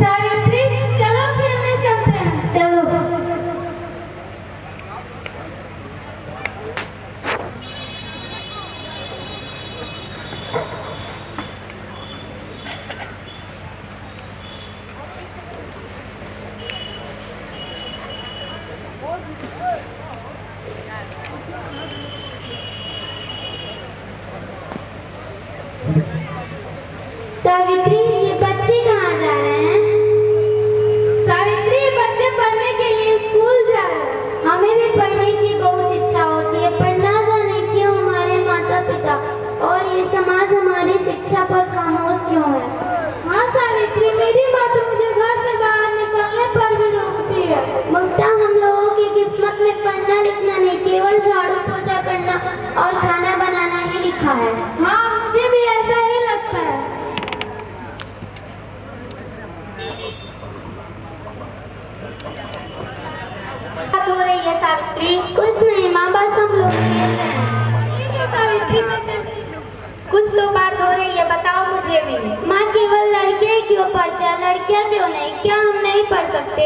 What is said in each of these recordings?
सावित्री, चलो खेलने चलते हैं। चलो। सावित्री, ये बच्चे कहाँ जा रहे हैं? सावित्री, ये बच्चे पढ़ने के लिए स्कूल जा रहे हैं। हमें भी पढ़ने की बहुत इच्छा होती है, पर ना जाने क्यों हमारे माता पिता और ये समाज हमारी शिक्षा पर खामोश क्यों है। हाँ सावित्री, मेरी माँ तो मुझे घर से बाहर निकलने पर भी रोकती है। मुक्ता, हम लोगों की किस्मत में पढ़ना लिखना नहीं, केवल झाड़ू पोछा करना और खाना बनाना ही लिखा है। हाँ, मुझे भी ऐसा ही लगता है। बात हो रही है सावित्री? कुछ नहीं माँ, बस हम लोग खेल रहे हैं। ठीक है सावित्री, मैं चलती हूँ। कुछ तो बात हो रही है, बताओ मुझे भी। माँ, केवल लड़के क्यों पढ़ते हैं, लड़कियाँ क्यों नहीं? क्या हम नहीं पढ़ सकते?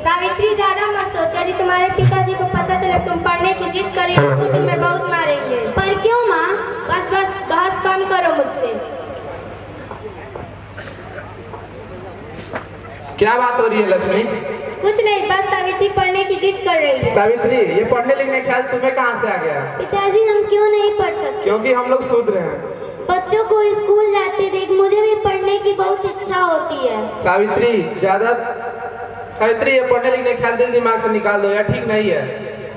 सावित्री, ज्यादा मत सोच। यदि तुम्हारे पिताजी को पता चले तुम पढ़ने की जिद करी तो तुम्हें बहुत मारेंगे। पर क्यों माँ? बस बस, बहस कम करो मुझसे। क्या बात हो रही है लक्ष्मी? कुछ नहीं, बस सावित्री पढ़ने की जिद कर रही है। सावित्री, ये पढ़ने लिखने ख्याल तुम्हें कहाँ से आ गया? पिताजी, हम क्यों नहीं पढ़ सकते? क्योंकि हम लोग शूद्र हैं। बच्चों को स्कूल जाते देख मुझे भी पढ़ने की बहुत इच्छा होती है। सावित्री, ये पढ़ने लिखने ख्याल दिल दिमाग से निकाल दो, यार ठीक नहीं है।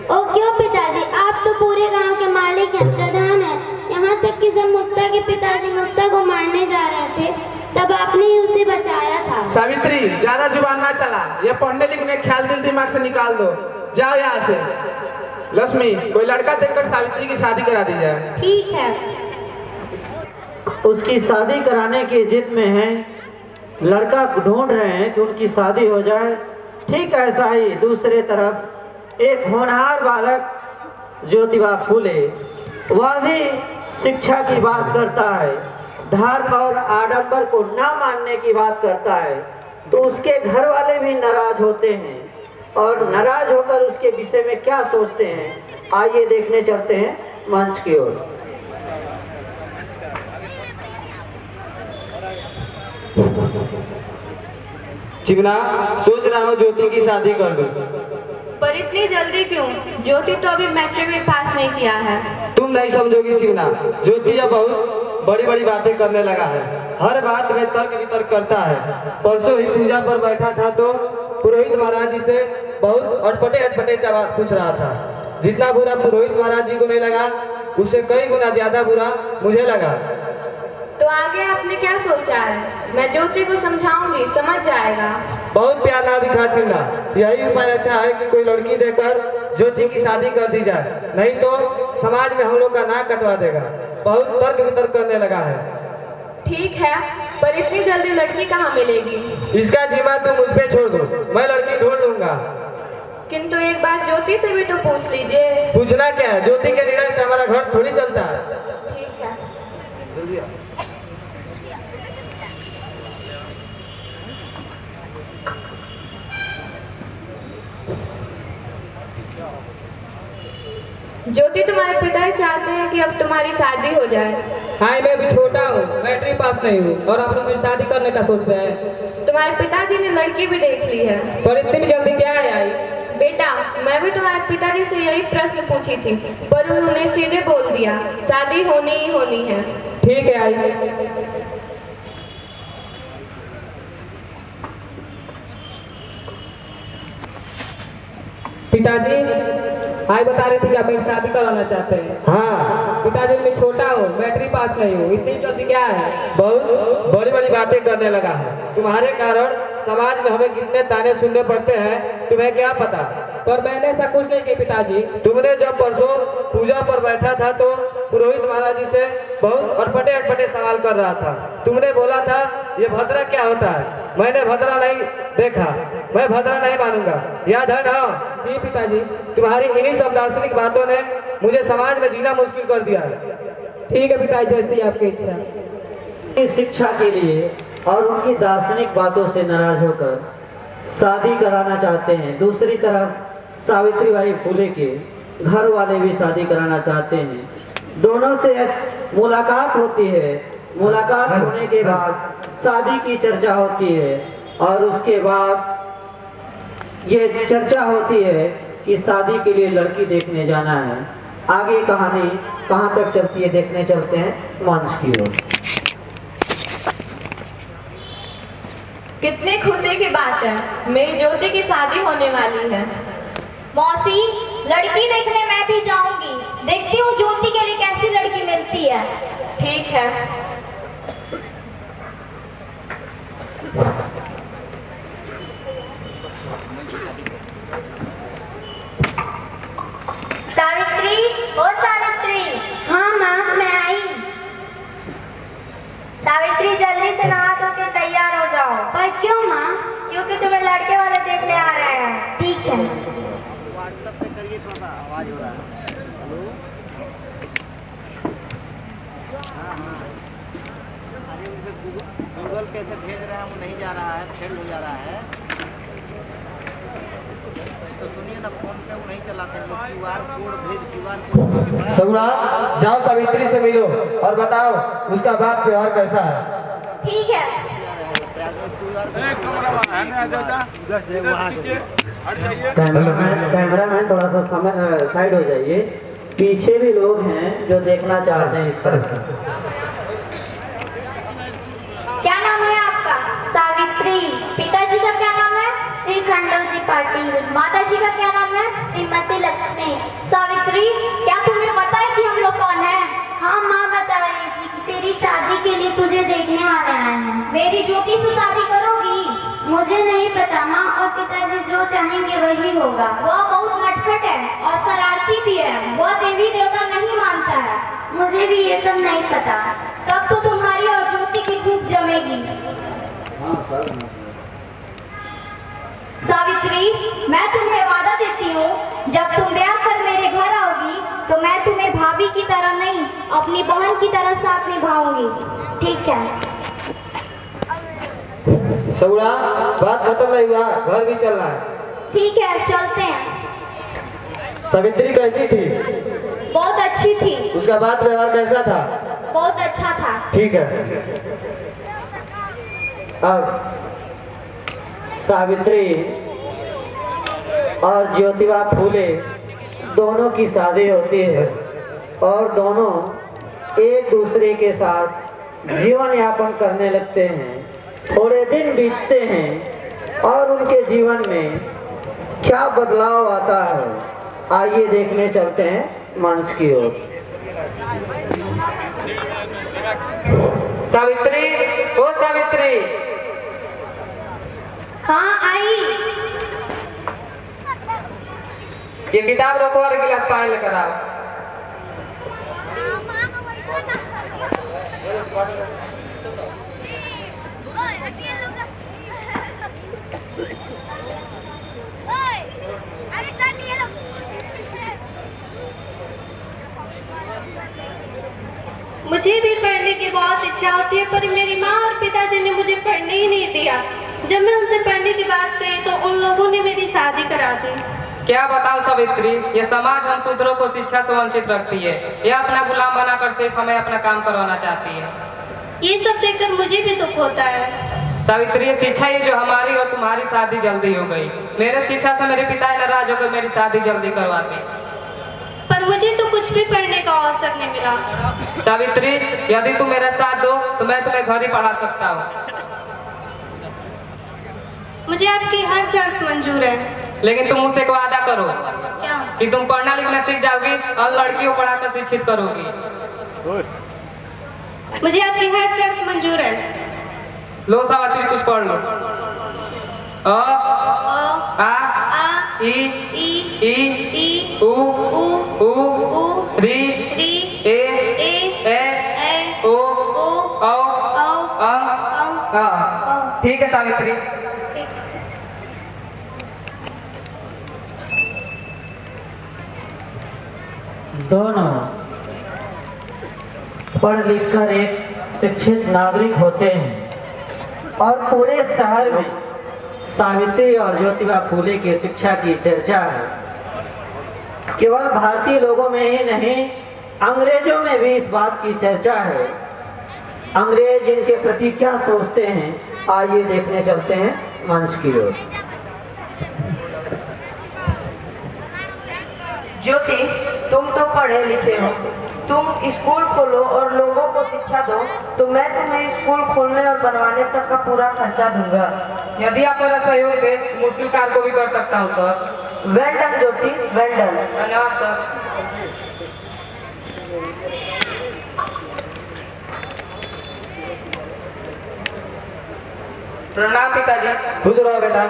ओ क्यों पिताजी, आप तो पूरे गांव के मालिक हैं, प्रधान हैं। यहाँ तक कि जब मुक्ता के पिताजी मुक्ता को मारने जा रहे थे तब आपने ही उसे बचाया था। सावित्री, ज्यादा जुबान ना चला। ये पढ़ने लिखने ख्याल दिल दिमाग से निकाल दो, जाओ यहाँ से। लक्ष्मी, कोई लड़का देखकर सावित्री की शादी करा दी जाए। ठीक है। उसकी शादी कराने की जिद में है, लड़का ढूंढ रहे हैं कि उनकी शादी हो जाए। ठीक ऐसा ही दूसरे तरफ एक होनहार बालक ज्योतिबा फूले, वह भी शिक्षा की बात करता है, धर्म और आडंबर को न मानने की बात करता है, तो उसके घर वाले भी नाराज होते हैं और नाराज होकर उसके विषय में क्या सोचते हैं, आइए देखने चलते हैं मंच की ओर। चिमना, सोच रहा हूँ ज्योति की शादी कर दूं। पर इतनी जल्दी क्यों? ज्योति तो अभी मैट्रिक में पास नहीं किया है। तुम नहीं समझोगी चिमना, ज्योति अब बहुत बड़ी बड़ी बातें करने लगा है। हर बात में तर्क वितर्क करता है। परसों ही पूजा पर बैठा था तो पुरोहित महाराज जी से बहुत अटपटे सवाल पूछ रहा था। जितना बुरा पुरोहित महाराज जी को नहीं लगा, उससे कई गुना ज्यादा बुरा मुझे लगा। तो आगे आपने क्या सोचा है? मैं ज्योति को समझाऊंगी, समझ जाएगा। बहुत प्यार ना दिखा चिमना, यही उपाय अच्छा है कि कोई लड़की देकर ज्योति की शादी कर दी जाए, नहीं तो समाज में हम लोग का नाक कटवा देगा। बहुत तर्क वितर्क करने लगा है। ठीक है, पर इतनी जल्दी लड़की कहाँ मिलेगी? इसका जिम्मा तुम मुझ पे छोड़ दो, मैं लड़की ढूंढ लूंगा। किंतु एक बार ज्योति से भी तो पूछ लीजिए। पूछना क्या है, ज्योति के निर्णय से हमारा घर थोड़ी चलता है। ठीक है। जल्दी आ। ज्योति, तुम्हारे पिताजी चाहते हैं कि अब तुम्हारी शादी हो जाए। हाँ, मैं अभी छोटा हूँ, मैट्रिक पास नहीं हूँ और आप लोग मेरी शादी करने का सोच रहे हैं। तुम्हारे पिताजी ने लड़की भी देख ली है। पर इतनी जल्दी क्या है आई? बेटा, मैं भी तुम्हारे पिताजी से यही प्रश्न पूछी थी, पर उन्होंने सीधे बोल दिया शादी होनी ही होनी है। ठीक है आई। पिताजी, आई बता रही थी कि आप मेरी शादी कराना चाहते हैं। हाँ पिताजी, मैं छोटा हूँ, मैट्रिक पास नहीं हूँ, इतनी जल्दी क्या है? बहुत बड़ी बड़ी बातें करने लगा है। तुम्हारे कारण समाज में हमें कितने ताने सुनने पड़ते हैं, तुम्हें क्या पता। पर मैंने ऐसा कुछ नहीं किया पिताजी। तुमने जब परसों पूजा पर बैठा था तो पुरोहित महाराज जी से बहुत अटपटे सवाल कर रहा था। तुमने बोला था ये भद्रा क्या होता है, मैंने भद्रा नहीं देखा, मैं भद्रा नहीं मानूंगा, याद है ना? जी पिताजी। तुम्हारी इन्हीं सब दार्शनिक बातों ने मुझे समाज में जीना मुश्किल कर दिया है। ठीक है पिताजी, जैसी आपकी इच्छा। शिक्षा के लिए और उनकी दार्शनिक बातों से नाराज होकर शादी कराना चाहते हैं। दूसरी तरफ सावित्रीबाई फुले के घर वाले भी शादी कराना चाहते हैं। दोनों से मुलाकात होती है। मुलाकात होने के बाद शादी की चर्चा होती है और उसके बाद ये चर्चा होती है कि शादी के लिए लड़की देखने जाना है। आगे कहानी कहाँ तक चलती है देखने चलते हैं मंच की ओर। कितने खुशी की बात है, मेरी ज्योति की शादी होने वाली है। मौसी, लड़की देखने मैं भी जाऊंगी। देखती हूँ ज्योति के लिए कैसी लड़की मिलती है। ठीक है। सावित्री, ओ सावित्री। हाँ माँ, मैं आई। सावित्री, जल्दी से नहा धो के तैयार हो जाओ। पर क्यों माँ? क्योंकि तुम्हें लड़के वाले देखने आ रहे हैं। ठीक है। व्हाट्सएप पे करिए, थोड़ा सा आवाज हो रहा है। हेलो, हाँ, अरे उसे गूगल पे से भेज रहे हैं, वो नहीं जा रहा है, फेल हो जा रहा है। तो सुनिए ना, फोन पे वो नहीं चलाते हैं, QR कोड भेज, QR कोड। सगुना, जाओ सावित्री से मिलो और बताओ उसका बात व्यवहार कैसा है। ठीक है। कैमरामैन थोड़ा सा समय साइड हो जाइए। पीछे भी लोग हैं जो देखना चाहते हैं इस तरफ। क्या नाम है आपका? सावित्री। पिताजी का क्या नाम है? श्री खंडोजी पाटिल। माता जी का क्या नाम है? श्रीमती लक्ष्मी। सावित्री, क्या तुम्हें पता है कि हम लोग कौन हैं? हाँ माँ, बता रही थी कि तेरी शादी के लिए तुझे देखने वाले आए हैं। मेरी ज्योति से शादी करोगी? मुझे नहीं पता माँ, और पिताजी जो चाहेंगे वही होगा। वह बहुत नटखट है और शरारती भी है। वह देवी देवता नहीं मानता है। मुझे भी ये सब नहीं पता। तब तो तुम्हारी और ज्योति की खूब जमेगी। सावित्री, मैं तुम्हें वादा देती हूँ, जब तुम ब्याह कर मेरे घर आओगी तो मैं तुम्हें भाभी की तरह नहीं, अपनी बहन की तरह साथ निभाऊंगी। ठीक है। सगुना, बात खत्म नहीं हुआ, घर भी चलना है। ठीक है, चलते हैं। सावित्री कैसी थी? बहुत अच्छी थी। उसका बात व्यवहार कैसा था? बहुत अच्छा था। ठीक है। अब सावित्री और ज्योतिबा फूले दोनों की शादी होती है और दोनों एक दूसरे के साथ जीवन यापन करने लगते हैं। थोड़े दिन बीतते हैं और उनके जीवन में क्या बदलाव आता है, आइए देखने चलते हैं मंच की ओर। सावित्री, ओ सावित्री। हाँ, आई। ये किताब रखो और गिलास पानी लेकर आओ। मुझे भी पढ़ने की बहुत इच्छा होती है, पर मेरी माँ और पिताजी ने मुझे पढ़ने ही नहीं दिया। जब मैं उनसे पढ़ने की बात कही तो उन लोगों ने मेरी शादी करा दी। क्या बताओ सावित्री, ये समाज हम शूद्रों को शिक्षा से वंचित रखती है। यह अपना गुलाम बनाकर सिर्फ हमें अपना काम करवाना चाहती है। ये सब देखकर मुझे भी दुख होता है। सावित्री, ये शिक्षा ही जो हमारी और तुम्हारी शादी जल्दी हो गई। मेरे शिक्षा से मेरे पिता नाराज होकर मेरी शादी जल्दी करवाते। पर मुझे तो कुछ भी पढ़ने का अवसर नहीं मिला। सावित्री, यदि तुम मेरा साथ दो तो मैं तुम्हें घर ही पढ़ा सकता हूँ। मुझे आपकी हर शर्त मंजूर है। लेकिन तुम मुझसे एक वादा करो क्या? कि तुम पढ़ना लिखना सीख जाओगी और लड़कियों को पढ़ाकर शिक्षित करोगी। मुझे आपकी हर शर्त मंजूर है। लो सावित्री, कुछ पढ़ लो। अ, आ, ई, ई, उ, री, ए, ओ, औ, आ। ठीक है सावित्री। दोनों पढ़ लिख कर एक शिक्षित नागरिक होते हैं। और पूरे शहर में सावित्री और ज्योतिबा फूले की शिक्षा की चर्चा है। केवल भारतीय लोगों में ही नहीं, अंग्रेजों में भी इस बात की चर्चा है। अंग्रेज इनके प्रति क्या सोचते हैं, आइए देखने चलते हैं मंच की ओर। ज्योति, तुम तो पढ़े लिखे हो, तुम स्कूल खोलो और लोगों को शिक्षा दो, तो मैं तुम्हें स्कूल खोलने और बनवाने तक का पूरा खर्चा दूंगा। यदि आप मेरा सहयोग दे, मुश्किल कार्य को भी कर सकता हूँ सर। वेल डन ज्योति, वेल डन। धन्यवाद सर। प्रणाम पिताजी। खुश रहो बेटा।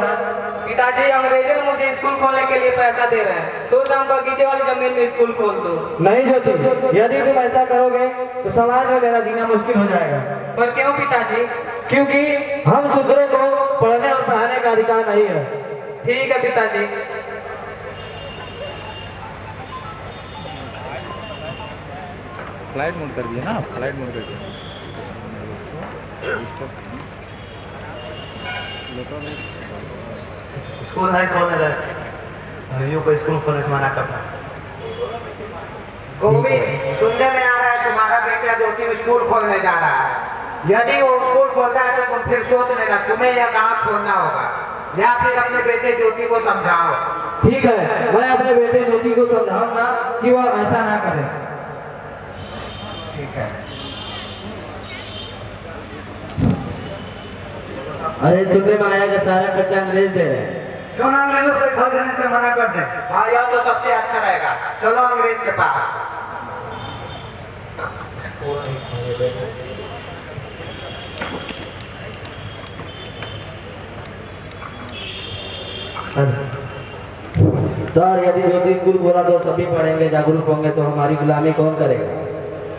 पिताजी, अंग्रेजों ने मुझे स्कूल खोलने के लिए पैसा दे रहे हैं। सोच रहा हूँ बगीचे वाली जमीन में स्कूल खोल दूं। नहीं ज्योति, यदि तुम ऐसा करोगे तो समाज में मेरा जीना मुश्किल हो जाएगा। पर क्यों पिताजी? क्योंकि हम शूद्रों को पढ़ने और पढ़ाने का अधिकार नहीं है। ठीक है पिताजी। फ्लाइट मोड कर दिया ना, फ्लाइट मोड कर दिया। स्कूल नहीं खोलने रहे, यूँ को स्कूल खोलने से मना करना। गोविंद, सुनने में आ रहा है तुम्हारा बेटा ज्योति स्कूल खोलने जा रहा है। यदि वो स्कूल खोलता है तो तुम फिर सोच लेना, तुम्हें यह गांव छोड़ना होगा या फिर अपने बेटे ज्योति को समझाओ। ठीक है, मैं अपने बेटे ज्योति को समझाऊंगा कि वह ऐसा ना करे। ठीक है। अरे सुनने में आया कि सारा खर्चा अंग्रेज दे रहे हैं। क्यों ना अंग्रेजों से खरीदने से मना कर दें? हाँ, यह तो सबसे अच्छा रहेगा। चलो अंग्रेज के पास। सर, यदि ज्योति स्कूल खोला तो सभी पढ़ेंगे, जागरूक होंगे, तो हमारी गुलामी कौन करेगा?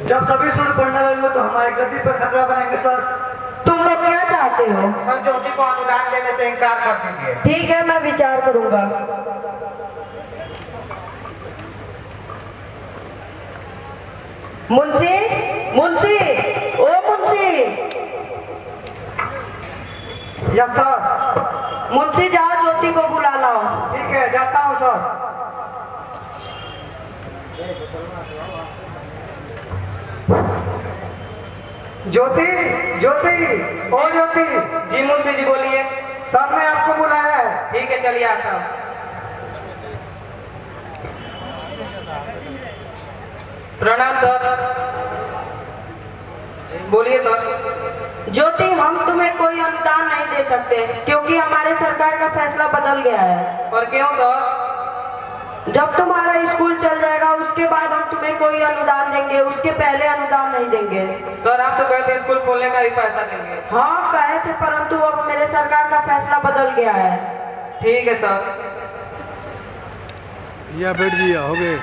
जब सभी शुद्ध पढ़ने लगेंगे तो हमारी गद्दी पर खतरा बनेंगे सर। तुम लोग क्या चाहते हो? सर, ज्योति को अनुदान देने से इनकार कर दीजिए। ठीक है, मैं विचार करूंगा। मुंशी, मुंशी, ओ मुंशी। Yes sir. मुंशी, जाओ ज्योति को बुला लाओ। ठीक है, जाता हूँ सर। ज्योति, ज्योति, ओ ज्योति। जी मुंशी जी, बोलिए। सर ने आपको बुलाया है। ठीक है, चलिए आता हूँ। प्रणाम सर। बोलिए सर। ज्योति, हम तुम्हें कोई अनुदान नहीं दे सकते क्योंकि हमारे सरकार का फैसला बदल गया है। पर क्यों सर? जब तुम्हारा स्कूल चल जाएगा उसके बाद हम तुम्हें कोई अनुदान देंगे, उसके पहले अनुदान नहीं देंगे। सर, आप तो कहते स्कूल खोलने का भी पैसा देंगे। हाँ कहे थे, परंतु अब मेरे सरकार का फैसला बदल गया है। ठीक है सर। या बैठ जी, हो गए।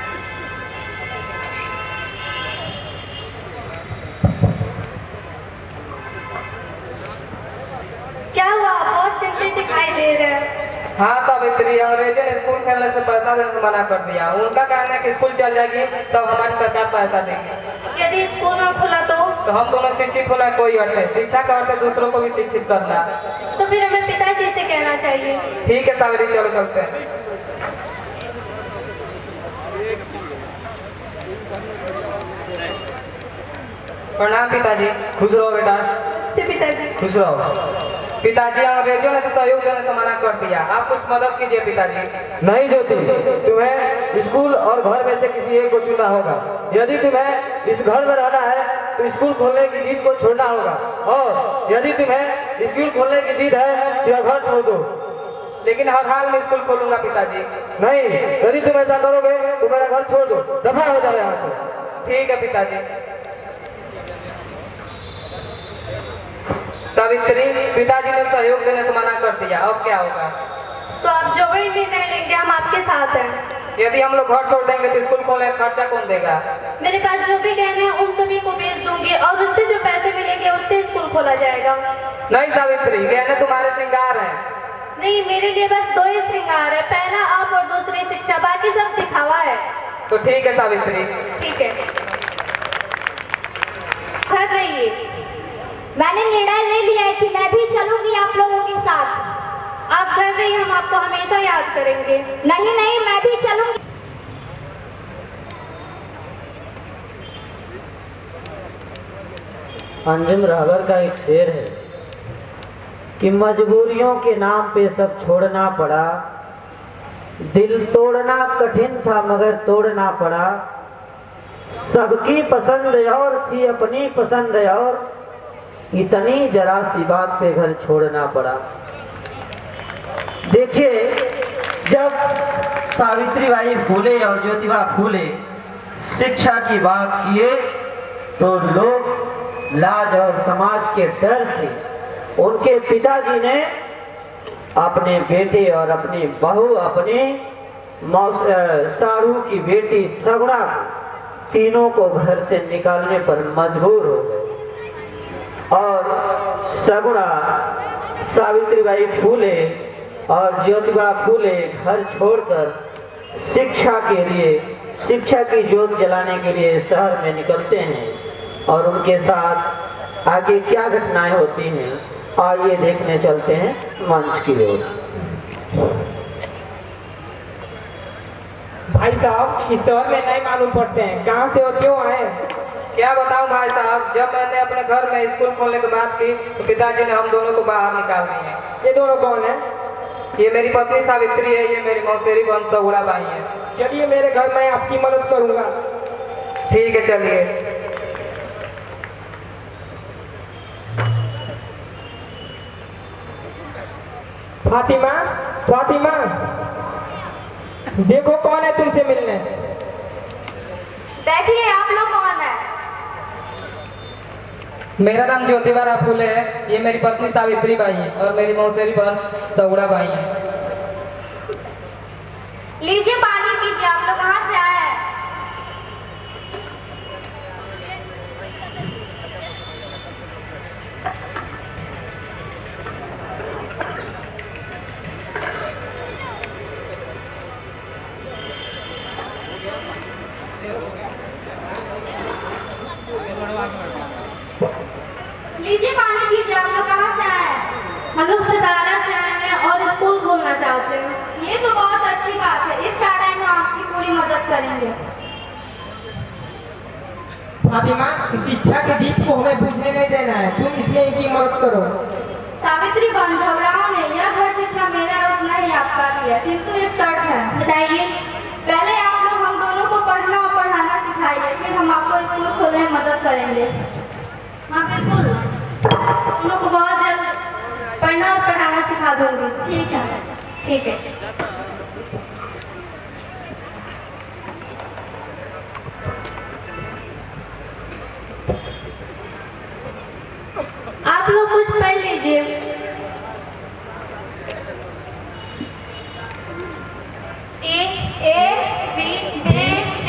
क्या हुआ? बहुत चिंतित दिखाई दे रहे हैं। हाँ सावित्री, अंग्रेजों ने स्कूल खोलने से पैसा देने से मना कर दिया। उनका कहना है कि स्कूल चल जाएगी तब हमारी सरकार पैसा देगी। यदि स्कूल न खुला तो हम दोनों शिक्षित होना कोई अर्थ है। शिक्षा का अर्थ है दूसरों को भी शिक्षित करना। तो फिर हमें पिताजी से कहना चाहिए। ठीक है सावित्री, चलो चलते हैं। प्रणाम पिताजी। खुश रहो बेटा। नमस्ते पिताजी। खुश रहो। पिताजी, अंग्रेजों ने तो सहयोग देने से मना कर दिया, आप कुछ मदद कीजिए पिताजी। नहीं ज्योति, तुम्हें स्कूल और घर में से किसी एक को चुनना होगा। यदि तुम्हें इस घर में रहना है तो स्कूल खोलने की जिद को छोड़ना होगा, और यदि तुम्हें स्कूल खोलने की जिद है तो यह घर छोड़ दो। लेकिन हर हाल में स्कूल खोलूंगा पिताजी। नहीं, यदि तुम ऐसा करोगे तो मेरा घर छोड़ दो, दफा हो जाओ यहाँ से। ठीक है पिताजी। सावित्री, पिताजी ने सहयोग देने से मना कर दिया, अब क्या होगा? तो आप जो भी निर्णय लेंगे हम आपके साथ हैं। यदि हम लोग घर छोड़ देंगे तो स्कूल खोलने का खर्चा कौन देगा? मेरे पास जो भी गहने हैं उन सभी को बेच दूंगी और उससे जो पैसे मिलेंगे उससे स्कूल खोला जाएगा। नहीं सावित्री, गहने तुम्हारे श्रृंगार हैं। नहीं, मेरे लिए बस दो ही श्रृंगार है, पहला आप और दूसरी शिक्षा, बाकी सब दिखावा है। तो ठीक है सावित्री। ठीक है, घर रहिए। मैंने निर्णय ले लिया है कि मैं भी चलूंगी आप लोगों के साथ। आप घर गई, हम आपको हमेशा याद करेंगे। नहीं नहीं, मैं भी चलूंगी। अंजुम रहबर का एक शेर है कि मजबूरियों के नाम पे सब छोड़ना पड़ा, दिल तोड़ना कठिन था मगर तोड़ना पड़ा, सबकी पसंद और थी अपनी पसंद और, इतनी जरा सी बात पे घर छोड़ना पड़ा। देखिए, जब सावित्रीबाई फूले और ज्योतिबा फूले शिक्षा की बात किए तो लोग लाज और समाज के डर से उनके पिताजी ने अपने बेटे और अपनी बहू, अपनी साड़ू की बेटी सगुणा तीनों को घर से निकालने पर मजबूर हो गए और सगुणा, सावित्रीबाई फूले और ज्योतिबा फूले घर छोड़कर शिक्षा के लिए, शिक्षा की ज्योत जलाने के लिए शहर में निकलते हैं। और उनके साथ आगे क्या घटनाएं होती हैं, आइए देखने चलते हैं मंच की ओर। भाई साहब, इस शहर में नहीं मालूम पड़ते हैं, कहाँ से और क्यों आए? क्या बताऊं भाई साहब, जब मैंने अपने घर में स्कूल खोलने की बात की तो पिताजी ने हम दोनों को बाहर निकाल दिए। ये दोनों कौन है? ये मेरी पत्नी सावित्री है, ये मेरी मौसेरी बहन सगुड़ा बाई है। चलिए मेरे घर में आपकी मदद करूंगा। ठीक है, चलिए। फातिमा, फातिमा, देखो कौन है तुमसे मिलने। बैठिए, आप लोग कौन है? मेरा नाम ज्योतिबा फूले है, ये मेरी पत्नी सावित्री बाई है और मेरी मौसेरी बहन सगुड़ा बाई है। लीजिए पानी पीजिए। आप लोग कहाँ से आए हैं? लीजिए पानी पीजिए। आप लोग कहाँ से आए हैं? हम लोग सतारा से आए हैं और स्कूल खोलना चाहते हैं। ये तो बहुत अच्छी बात है, इस कारण हम आपकी पूरी मदद करेंगे। फातिमा, शिक्षा के दीप को हमें बुझने नहीं देना है, तुम इसमें इनकी मदद करो। सावित्री बहन, घबराओ नहीं, यह घर जितना मेरा है उतना ही आपका भी है, किंतु एक शर्त है। बताइए। पहले आप लोग हम दोनों को पढ़ना और पढ़ाना सिखाइए, फिर हम आपको स्कूल खोलने में मदद करेंगे। हाँ बिल्कुल, उन लोग को बहुत जल्द पढ़ना और पढ़ाना सिखा दूंगी। ठीक है। ठीक है। आप लोग कुछ पढ़ लीजिए। A B C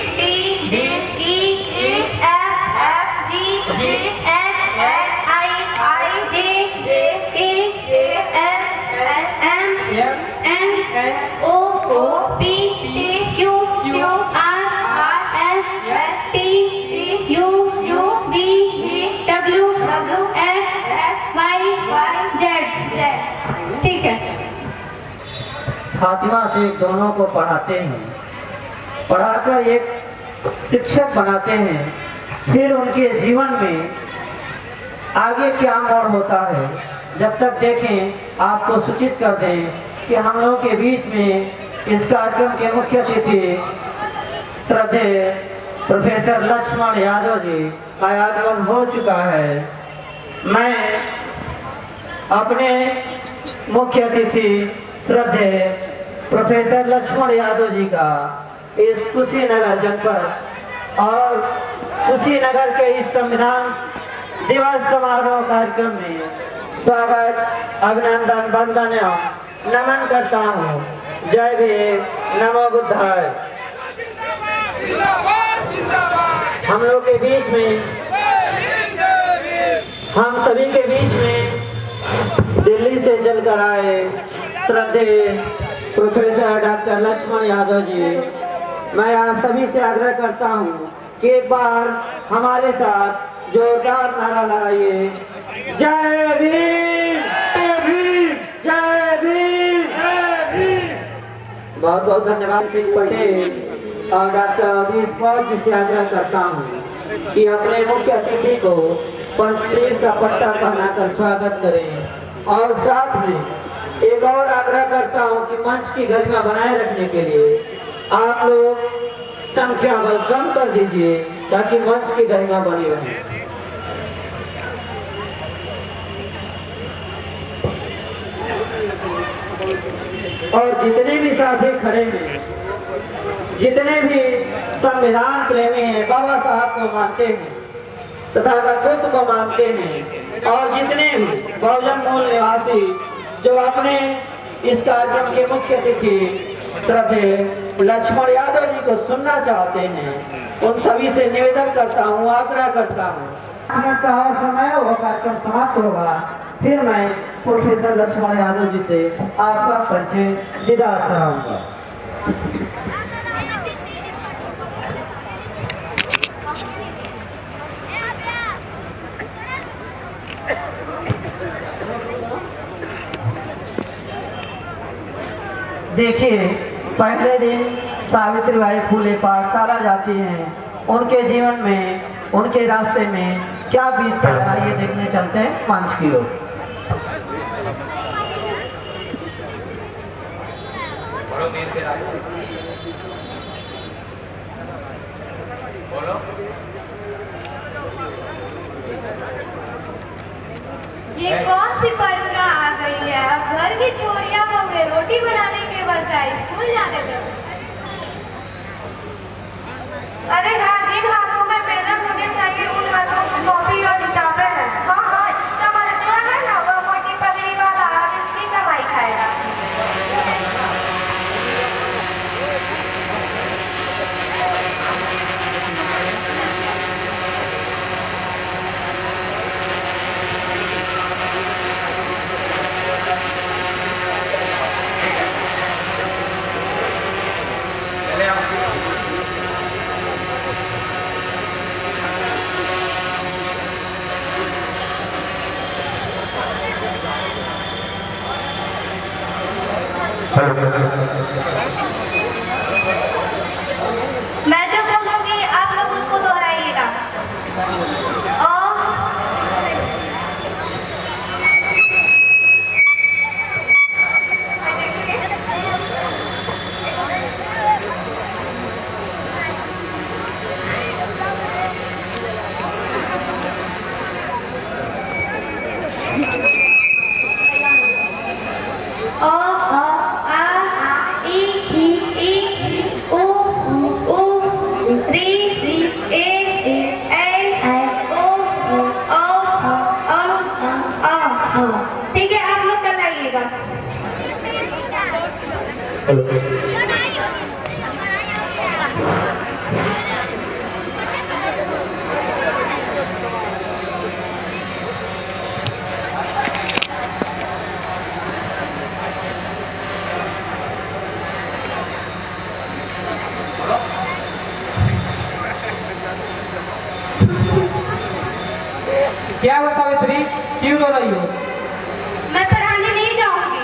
D E F G H I J K L M N O P Q R S T U V W X Y Z। ठीक है। फातिमा से दोनों को पढ़ाते हैं, पढ़ाकर एक शिक्षक बनाते हैं, फिर उनके जीवन में आगे क्या मोड़ होता है। जब तक देखें, आपको सूचित कर दें कि हम लोगों के बीच में इस कार्यक्रम के मुख्य अतिथि श्रद्धेय प्रोफेसर लक्ष्मण यादव जी का आगमन हो चुका है। मैं अपने मुख्य अतिथि श्रद्धेय प्रोफेसर लक्ष्मण यादव जी का इस कुशीनगर जनपद और कुशीनगर के इस संविधान दिवस समारोह कार्यक्रम में स्वागत, अभिनंदन, वंदन एवं नमन करता हूँ। जय भीम, नमो बुद्धाय। हम लोग के बीच में, हम सभी के बीच में दिल्ली से चलकर आए श्रद्धेय प्रोफेसर डॉक्टर लक्ष्मण यादव जी, मैं आप सभी से आग्रह करता हूं कि एक बार हमारे साथ जोरदार नारा लगाइए, जय भीम, जय भीम, जय भीम, जय भीम। बहुत बहुत धन्यवाद सिंह पटेल और डॉक्टर अवधेश पॉल जी से आग्रह करता हूँ कि अपने मुख्य अतिथि को पंचशील का पट्टा पहनाकर स्वागत करें। और साथ में एक और आग्रह करता हूँ कि मंच की गरिमा बनाए रखने के लिए आप लोग संख्या बल कम कर दीजिए ताकि मंच की गरिमा बनी रहे। और जितने भी साथी खड़े हैं, जितने भी संविधान प्रेमी हैं, बाबा साहब को मानते हैं तथा बुद्ध को मानते हैं, और जितने भी बहुजन मूल निवासी जो अपने इस कार्यक्रम के मुख्य अतिथि श्रद्धेय लक्ष्मण यादव जी को सुनना चाहते हैं, उन सभी से निवेदन करता हूँ, आग्रह करता हूँ। 5 मिनट का और समय होगा, कार्यक्रम समाप्त होगा, फिर मैं प्रोफेसर लक्ष्मण यादव जी से आपका परिचय दीदार कराऊंगा। देखिए, पहले दिन सावित्रीबाई फुले पाठशाला जाती हैं, उनके जीवन में, उनके रास्ते में क्या बीतता है, आइए देखने चलते हैं मंच की ओर। ये कौन सी परंपरा आ गई है? अब घर की चोरियां हो गई, रोटी बनाने के बजाय स्कूल जाने में। अरे हाँ, जिन हाथों में पेन होने चाहिए उन हाथों में कॉपी और किताबें हैं। हाँ हाँ, इसका मतलब है ना वो मोटी पगड़ी वाला अब इसकी कमाई खाएगा। मैं जो बोलूंगी आप लोग उसको दोहराइएगा। ठीक है, आप लोग कल आइएगा। क्या हुआ सावित्री, क्यों रो रही हो? मैं पढ़ाने नहीं जाऊंगी।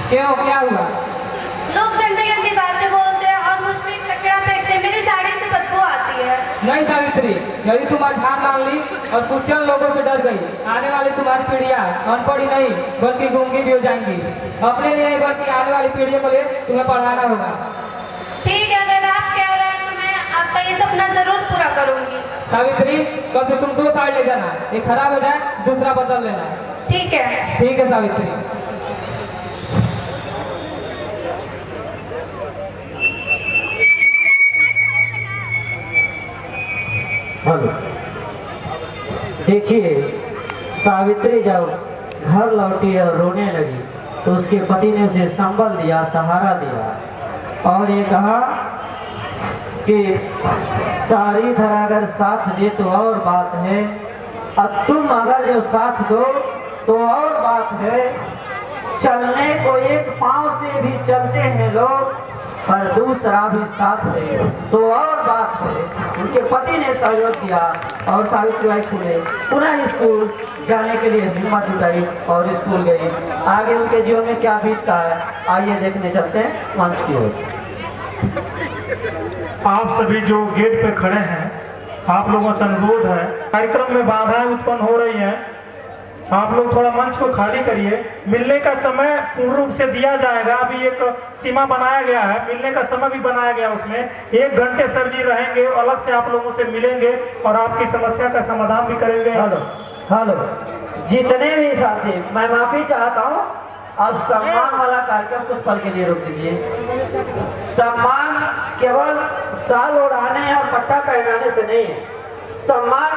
क्यों, क्या हुआ? लोग गंदी गंदी बातें बोलते हैं और मुझ पे कचरा फेंकते हैं, मेरी साड़ी से बदबू आती है। नहीं सावित्री, यदि तुम आज हार मान ली और कुछ चंद लोगों से डर गई, आने वाली तुम्हारी पीढ़ियां अनपढ़ी नहीं बल्कि गूंगी भी हो जाएंगी। अपने लिए नहीं बल्कि आने वाली पीढ़ियों को लिए तुम्हें पढ़ाना होगा। ठीक है, अगर आप कह रहे हैं तो मैं आपका ये सपना जरूर पूरा करूंगी। सावित्री, कल से तुम 2 साड़ी ले जाना, एक खराब हो जाए दूसरा बदल लेना। ठीक है। ठीक है सावित्री। हेलो, देखिए, सावित्री जब घर लौटी और रोने लगी तो उसके पति ने उसे संबल दिया, सहारा दिया और ये कहा कि सारी धर अगर साथ दे तो और बात है, और तुम अगर जो साथ दो तो और बात है। चलने को एक पांव से भी चलते हैं लोग, पर दूसरा भी साथ दे तो और बात है। उनके पति ने सहयोग दिया और सावित्रीबाई फुले पुनः स्कूल जाने के लिए हिम्मत जुटाई और स्कूल गई। आगे उनके जीवन में क्या बीतता है, आइए देखने चलते हैं मंच की ओर। आप सभी जो गेट पे खड़े हैं, आप लोगों से अनुरोध है, कार्यक्रम में बाधाएं उत्पन्न हो रही हैं, आप लोग थोड़ा मंच को खाली करिए। मिलने का समय पूर्ण रूप से दिया जाएगा, अभी एक सीमा बनाया गया है, मिलने का समय भी बनाया गया, उसमें 1 घंटे सर जी रहेंगे, अलग से आप लोगों से मिलेंगे और आपकी समस्या का समाधान भी करेंगे। हेलो जितने भी साथी, मैं माफी चाहता हूँ, अब सम्मान वाला कार्यक्रम कुछ पल के लिए रोक दीजिए। सम्मान केवल शाल ओढ़ाने और पट्टा पहनाने से नहीं है, सम्मान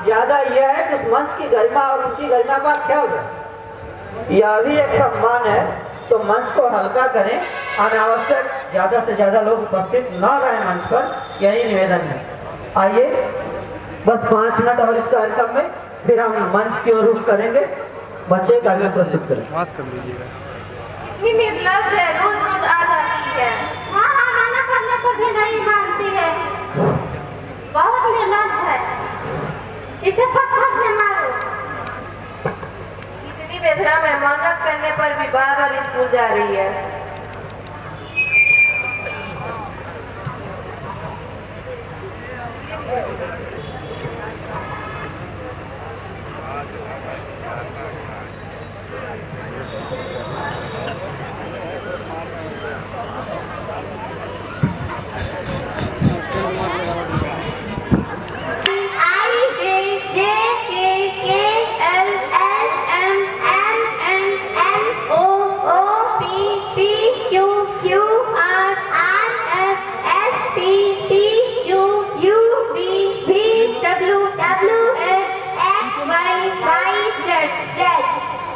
ज्यादा यह है कि उस मंच की गरिमा और उनकी गरिमा का क्या हो जाए, यह भी एक सम्मान है। तो मंच को हल्का करें, अनावश्यक ज्यादा से ज्यादा लोग उपस्थित न रहे मंच पर, यही निवेदन है। आइए बस 5 मिनट और इस कार्यक्रम में, फिर हम मंच की ओर रुख करेंगे। बच्चे कार्यक्रम प्रस्तुत करें। मास्क कर लीजिएगा। इतनी निर्लज है, रोज रोज आ जाती है। हाँ हाँ, मना करने पर भी नहीं मानती है, बहुत निर्लज है, इसे पत्थर से मारो। इतनी बेशरम है, मना करने पर भी बार बार स्कूल जा रही है।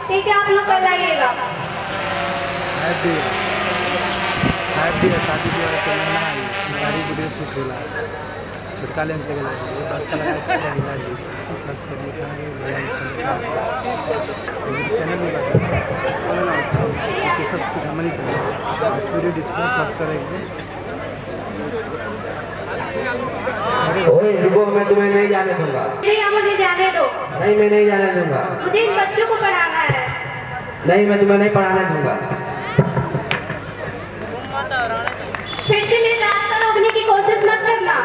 ठीक है, आप लोग कल आइएगा। शादी गाड़ी वीडियो शूट हो रहा है, छुटका लेने के लिए सर्च करिए चैनल भी सब कुछ हमारी पूरी डिस्प्ले सर्च करेंगे। ओए रुको, मैं तुम्हें नहीं जाने दूंगा। नहीं, आप मुझे जाने दो। नहीं, मैं नहीं जाने दूंगा। मुझे इन बच्चों को पढ़ाना है। नहीं, मैं तुम्हें नहीं पढ़ाने दूंगा। फिर से मेरे रास्ता रोकने की कोशिश मत करना।